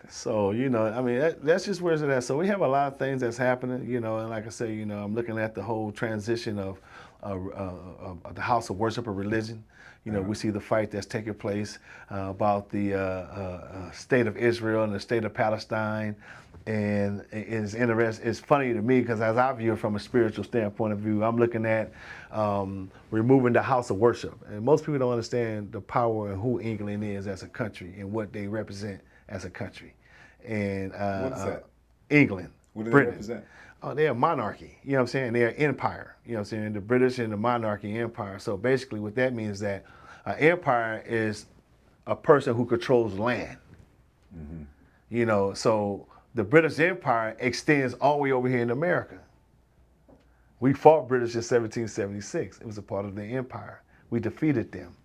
So, I mean, that's just where it's at. So we have a lot of things that's happening, and like I say, I'm looking at the whole transition of the house of worship of religion. We see the fight that's taking place about the state of Israel and the state of Palestine. And it's interesting. It's funny to me because as I view it from a spiritual standpoint of view, I'm looking at removing the house of worship. And most people don't understand the power and who England is as a country and what they represent as a country. And What is that? England, What do they Britain. represent? Oh, they're a monarchy. You know what I'm saying? They're an empire. You know what I'm saying? The British and the monarchy empire. So basically, what that means is that an empire is a person who controls land. So the British Empire extends all the way over here in America. We fought British in 1776. It was a part of the empire. We defeated them.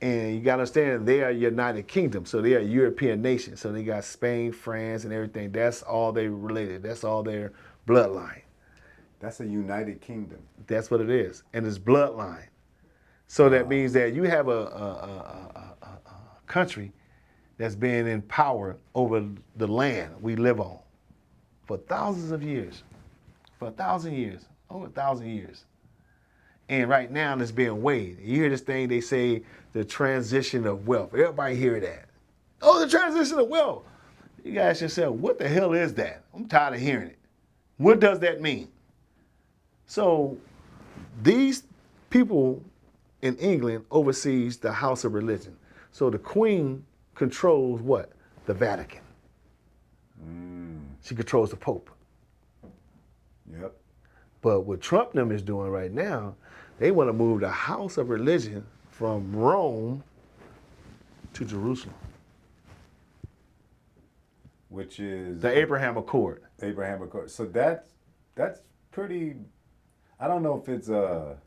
And you got to understand, they are a United Kingdom, so they are a European nation. So they got Spain, France, and everything. That's all they related. That's all their bloodline. That's a United Kingdom. That's what it is, and it's bloodline. So that means that you have a country that's been in power over the land we live on for thousands of years, for 1,000 years, over 1,000 years. And right now it's being weighed. You hear this thing, they say the transition of wealth. Everybody hear that. Oh, the transition of wealth. You guys ask yourself, what the hell is that? I'm tired of hearing it. What does that mean? So these people in England oversees the house of religion. So the queen controls what? The Vatican. She controls the Pope. Yep. But what Trump them is doing right now, they want to move the house of religion from Rome to Jerusalem. Which is the Abraham Accord. Abraham Accord. So that's pretty. I don't know if it's a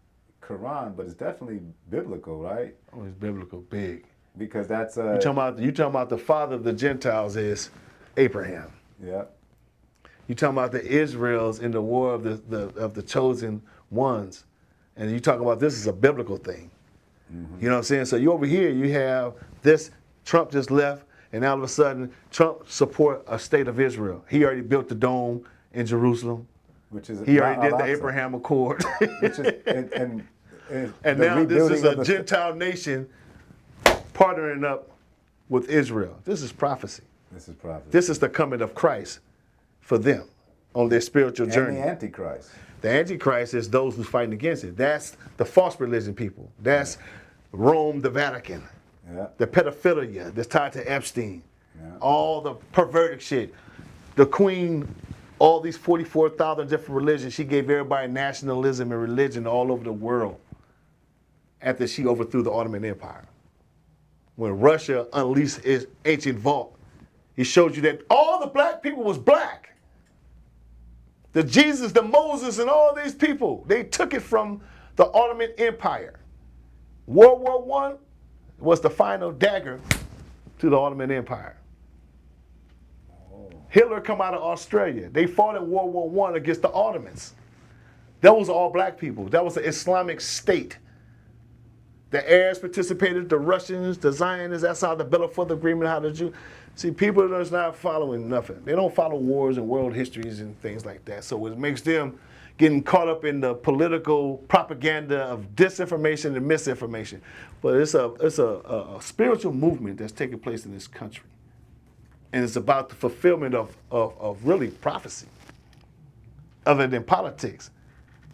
Quran, but it's definitely biblical, right? Oh, it's biblical, big. Because that's You talking about the father of the Gentiles is Abraham. Yeah. You talking about the Israels in the war of the chosen ones, and you talking about this is a biblical thing. You know what I'm saying? So you over here, you have this, Trump just left, and all of a sudden, Trump support a state of Israel. He already built the dome in Jerusalem. Which is He already did the Abraham Accord. Which is, and now this is a Gentile nation partnering up with Israel. This is prophecy. This is prophecy. This is the coming of Christ for them on their spiritual journey. And the Antichrist. The Antichrist is those who's fighting against it. That's the false religion people. That's Rome, the Vatican. Yeah. The pedophilia that's tied to Epstein. Yeah. All the perverted shit. The queen, all these 44,000 different religions, she gave everybody nationalism and religion all over the world after she overthrew the Ottoman Empire. When Russia unleashed its ancient vault, he showed you that all the black people was black. The Jesus, the Moses, and all these people, they took it from the Ottoman Empire. World War I was the final dagger to the Ottoman Empire. Hitler come out of Australia. They fought in World War I against the Ottomans. That was all black people. That was the Islamic State. The Arabs participated, the Russians, the Zionists. That's how the Belfort Agreement, how the Jews. See, people that's not following nothing. They don't follow wars and world histories and things like that. So it makes them getting caught up in the political propaganda of disinformation and misinformation. But it's a spiritual movement that's taking place in this country. And it's about the fulfillment of really prophecy, other than politics.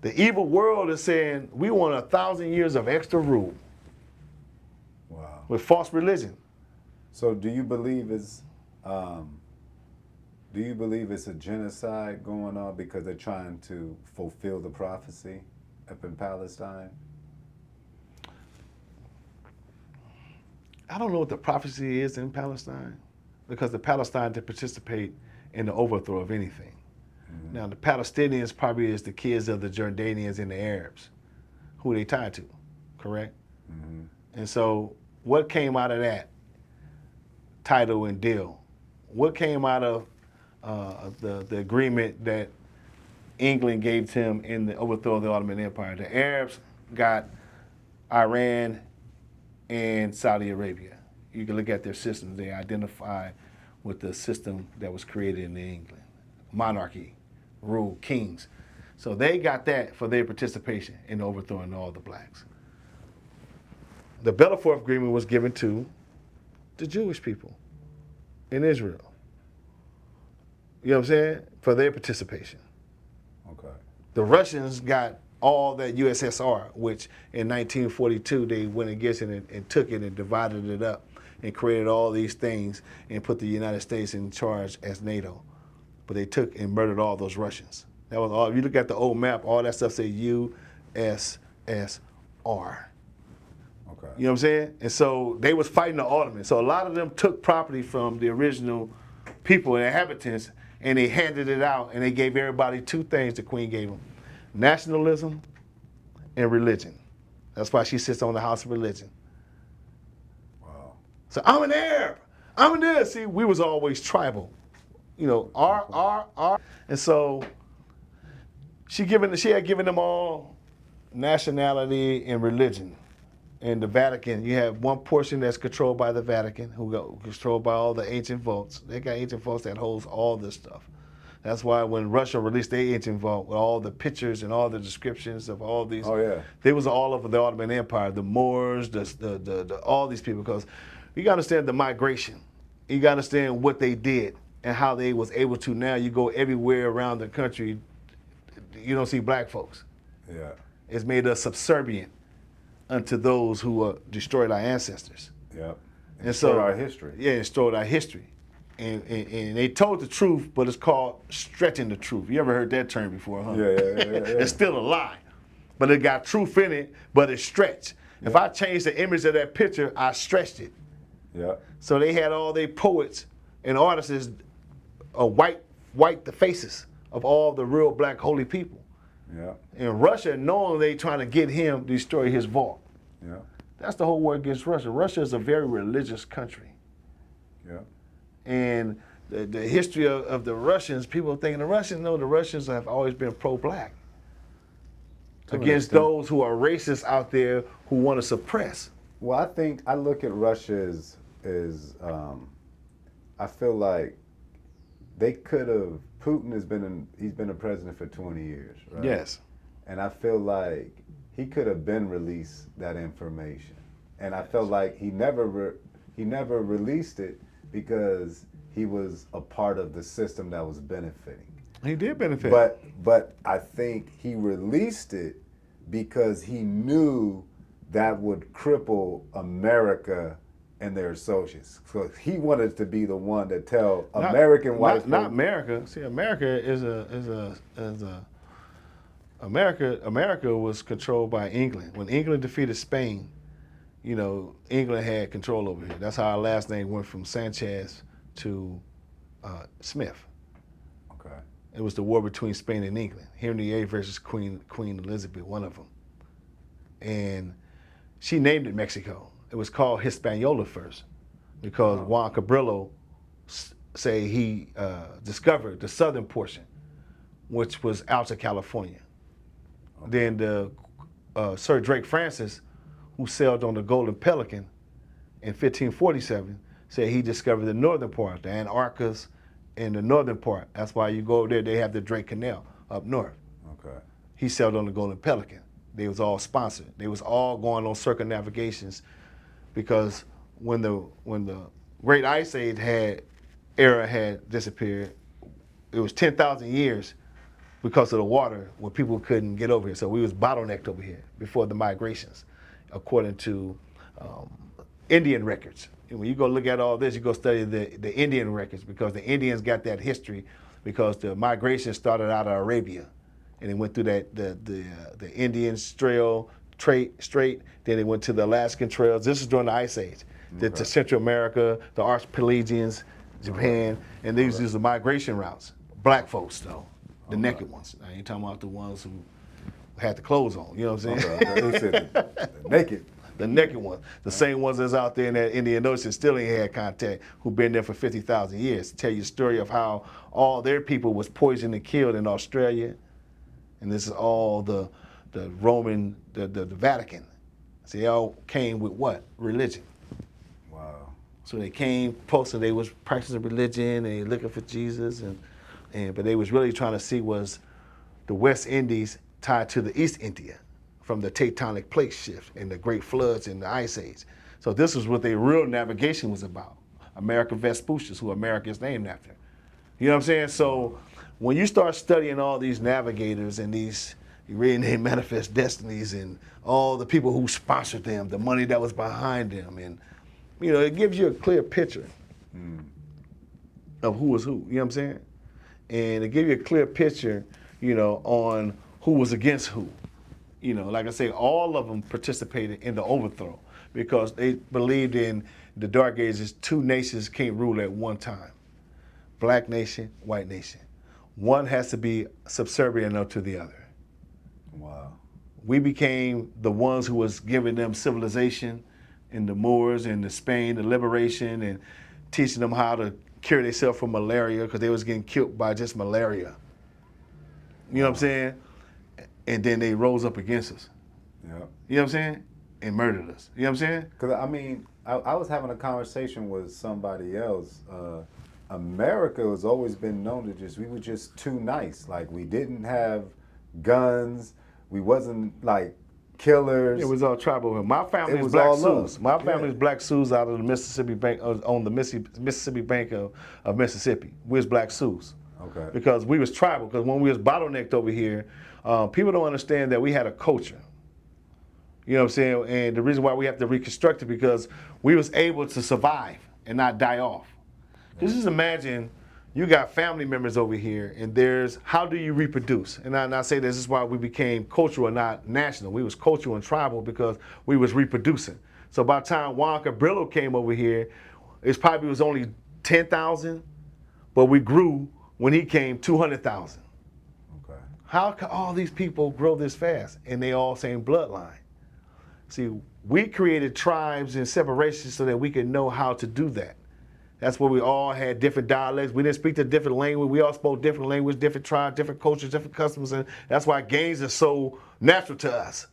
The evil world is saying, we want 1,000 years of extra rule. Wow. With false religion. So do you believe it's a genocide going on because they're trying to fulfill the prophecy up in Palestine? I don't know what the prophecy is in Palestine, because the Palestinians didn't participate in the overthrow of anything. Mm-hmm. Now the Palestinians probably is the kids of the Jordanians and the Arabs, who they tied to, correct? Mm-hmm. And so what came out of that title and deal? What came out of the agreement that England gave to him in the overthrow of the Ottoman Empire? The Arabs got Iran and Saudi Arabia. You can look at their systems. They identify with the system that was created in England. Monarchy, rule, kings. So they got that for their participation in overthrowing all the blacks. The Balfour Agreement was given to the Jewish people in Israel. You know what I'm saying? For their participation. Okay. The Russians got all that USSR, which in 1942 they went against it and took it and divided it up and created all these things and put the United States in charge as NATO. But they took and murdered all those Russians. That was all. If you look at the old map, all that stuff say USSR. Okay. You know what I'm saying? And so they was fighting the Ottoman. So a lot of them took property from the original people and inhabitants and they handed it out and they gave everybody two things the Queen gave them: nationalism and religion. That's why she sits on the House of Religion. Wow. So I'm an Arab. I'm an this. See, we was always tribal. You know, our. And so she had given them all nationality and religion. In the Vatican, you have one portion that's controlled by the Vatican, controlled by all the ancient vaults. They got ancient vaults that holds all this stuff. That's why when Russia released their ancient vault with all the pictures and all the descriptions of all these, they was all over the Ottoman Empire, the Moors, the all these people. Because you got to understand the migration. You got to understand what they did and how they was able to. Now you go everywhere around the country, you don't see black folks. Yeah. It's made us subservient unto those who destroyed our ancestors. Yep. And destroyed so our history. Yeah, destroyed our history. And they told the truth, but it's called stretching the truth. You ever heard that term before, huh? Yeah. It's still a lie. But it got truth in it, but it's stretched. Yeah. If I changed the image of that picture, I stretched it. Yeah. So they had all their poets and artists white the faces of all the real black holy people. Yeah. In Russia, knowing they trying to get him to destroy his vault. Yeah. That's the whole war against Russia. Russia is a very religious country. Yeah. And the history of the Russians, people thinking the Russians have always been pro-black against those who are racist out there who want to suppress. Well, I look at Russia as I feel like they could have. Putin he's been a president for 20 years, right? Yes. And I feel like he could have been released that information, and I felt like he never released it because he was a part of the system that was benefiting. He did benefit. But I think he released it because he knew that would cripple America and their associates. So he wanted to be the one to tell American white folks. Not America. See, America America was controlled by England. When England defeated Spain, you know, England had control over here. That's how our last name went from Sanchez to Smith. Okay. It was the war between Spain and England. Henry VIII versus Queen Elizabeth, one of them. And she named it Mexico. It was called Hispaniola first because Juan Cabrillo say he discovered the southern portion, which was Alta California. Okay. Then the Sir Drake Francis, who sailed on the Golden Pelican in 1547, said he discovered the northern part, the Antarcticas and the northern part. That's why you go over there, they have the Drake Canal up north. Okay. He sailed on the Golden Pelican. They was all sponsored. They was all going on circumnavigations because when the Great Ice Age era had disappeared, it was 10,000 years because of the water when people couldn't get over here. So we was bottlenecked over here before the migrations, according to Indian records. And when you go look at all this, you go study the Indian records because the Indians got that history because the migration started out of Arabia and it went through the Indian Strait, then it went to the Alaskan trails. This is during the Ice Age. Okay. To Central America, the Archipelagians, Japan, and these are the migration routes. Black folks, though, the naked ones. I ain't talking about the ones who had the clothes on. You know what I'm saying? Okay. The naked. The naked ones. The same ones that's out there in that Indian Ocean still ain't had contact, who've been there for 50,000 years. To tell you a story of how all their people was poisoned and killed in Australia. And this is all the Roman, the Vatican. See, they all came with what? Religion. Wow. So they came, posted they was practicing religion and they looking for Jesus, but they was really trying to see was the West Indies tied to the East India from the tectonic plate shift and the great floods and the ice age. So this was what their real navigation was about. America Vespucius, who America is named after. You know what I'm saying? So when you start studying all these navigators and these, you reading their manifest destinies and all the people who sponsored them, the money that was behind them, and it gives you a clear picture of who was who. You know what I'm saying? And it gives you a clear picture, on who was against who. Like I say, all of them participated in the overthrow because they believed in the Dark Ages, two nations can't rule at one time. Black nation, white nation. One has to be subservient to the other. Wow. We became the ones who was giving them civilization in the Moors and the Spain, the liberation, and teaching them how to cure themselves from malaria because they was getting killed by just malaria. You know what I'm saying? And then they rose up against us. Yep. You know what I'm saying? And murdered us. You know what I'm saying? Because, I was having a conversation with somebody else. America has always been known to we were just too nice. Like, we didn't have guns. We wasn't, like, killers. It was all tribal. My family is Black Sioux. My family is Black Sioux out of the Mississippi Bank, on the Mississippi Bank of Mississippi. We was Black Sioux. Okay. Because we was tribal. Because when we was bottlenecked over here, people don't understand that we had a culture. You know what I'm saying? And the reason why we have to reconstruct it because we was able to survive and not die off. Just imagine you got family members over here and there's, how do you reproduce? And I say this is why we became cultural and not national. We was cultural and tribal because we was reproducing. So by the time Juan Cabrillo came over here, it probably was only 10,000, but we grew when he came 200,000. Okay. How can all these people grow this fast and they all same bloodline? See, we created tribes and separations so that we could know how to do that. That's where we all had different dialects. We didn't speak a different language. We all spoke different language, different tribes, different cultures, different customs. And that's why gangs are so natural to us.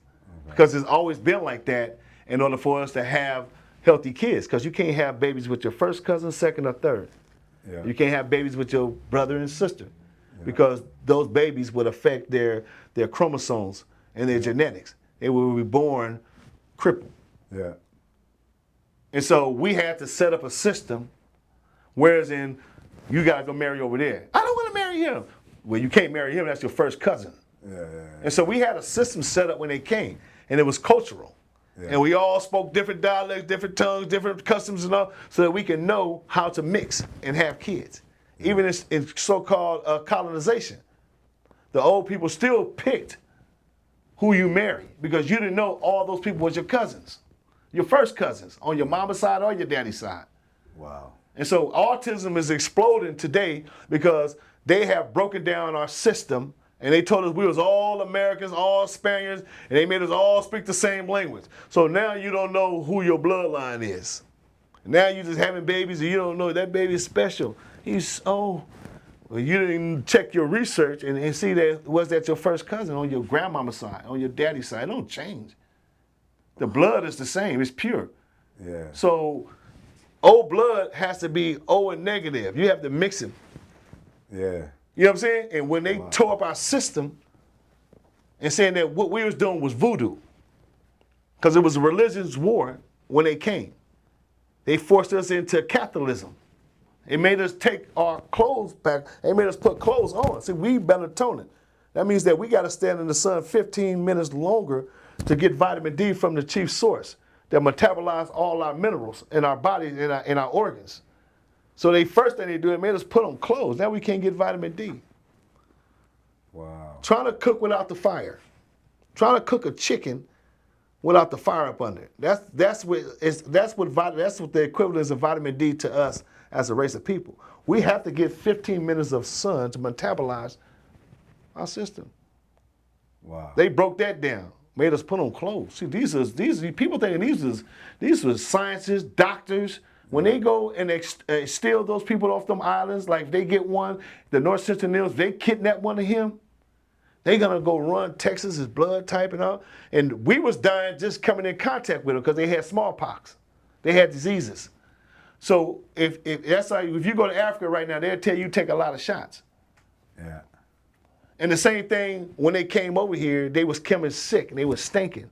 Because it's always been like that in order for us to have healthy kids. Because you can't have babies with your first cousin, second, or third. Yeah. You can't have babies with your brother and sister. Because those babies would affect their chromosomes and their genetics. They will be born crippled. Yeah. And so we had to set up a system. Whereas you gotta go marry over there. I don't want to marry him. Well, you can't marry him. That's your first cousin. Yeah. And so we had a system set up when they came, and it was cultural. Yeah. And we all spoke different dialects, different tongues, different customs, and all, so that we can know how to mix and have kids. Yeah. Even in so-called colonization, the old people still picked who you marry because you didn't know all those people was your cousins, your first cousins on your mama's side or your daddy's side. Wow. And so autism is exploding today because they have broken down our system and they told us we was all Americans, all Spaniards, and they made us all speak the same language. So now you don't know who your bloodline is. Now you're just having babies and you don't know that baby is special. You didn't check your research and see that was that your first cousin on your grandmama's side, on your daddy's side. It don't change. The blood is the same, it's pure. Yeah. So O blood has to be O and negative. You have to mix it. Yeah. You know what I'm saying? And when they tore up our system and saying that what we was doing was voodoo, because it was a religious war when they came. They forced us into Catholicism. It made us take our clothes back. They made us put clothes on. See, we melatonin. That means that we got to stand in the sun 15 minutes longer to get vitamin D from the chief source that metabolize all our minerals in our bodies and our organs. So the first thing they do, it made us put on clothes. Now we can't get vitamin D. Wow. Trying to cook without the fire. Trying to cook a chicken without the fire up under it. That's what the equivalent is of vitamin D to us as a race of people. We have to get 15 minutes of sun to metabolize our system. Wow. They broke that down. Made us put on clothes. See, these people thinking these were scientists, doctors. When they go and steal those people off them islands, like they get one, the North Sentinels, they kidnap one of him, they gonna go run Texas, his blood type and all. And we was dying just coming in contact with them because they had smallpox. They had diseases. So if that's like, if you go to Africa right now, they'll tell you take a lot of shots. Yeah. And the same thing when they came over here, they was coming sick and they was stinking,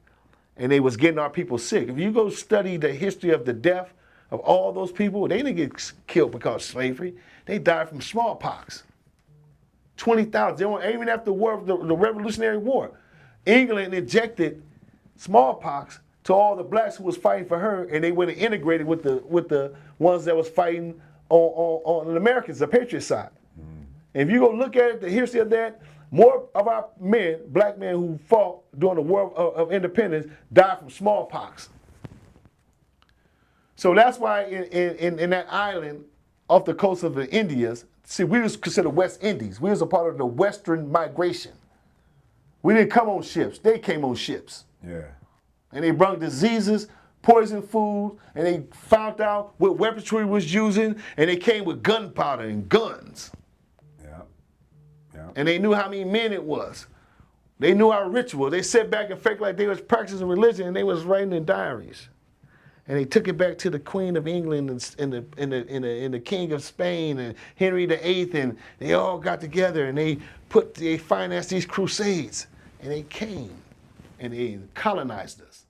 and they was getting our people sick. If you go study the history of the death of all those people, they didn't get killed because of slavery. They died from smallpox. 20,000. They weren't even after the war, the Revolutionary War. England injected smallpox to all the blacks who was fighting for her, and they went and integrated with the ones that was fighting on the Americans, the Patriot side. And if you go look at it, the history of that, more of our men, black men who fought during the War of Independence, died from smallpox. So that's why in that island off the coast of the Indias, see, we was considered West Indies. We was a part of the Western migration. We didn't come on ships. They came on ships. Yeah. And they brought diseases, poison food, and they found out what weaponry was using, and they came with gunpowder and guns. Yeah. Yeah. And they knew how many men it was. They knew our ritual. They sat back and faked like they was practicing religion, and they was writing in diaries. And they took it back to the Queen of England and the King of Spain and Henry VIII, and they all got together and they financed these crusades, and they came and they colonized us.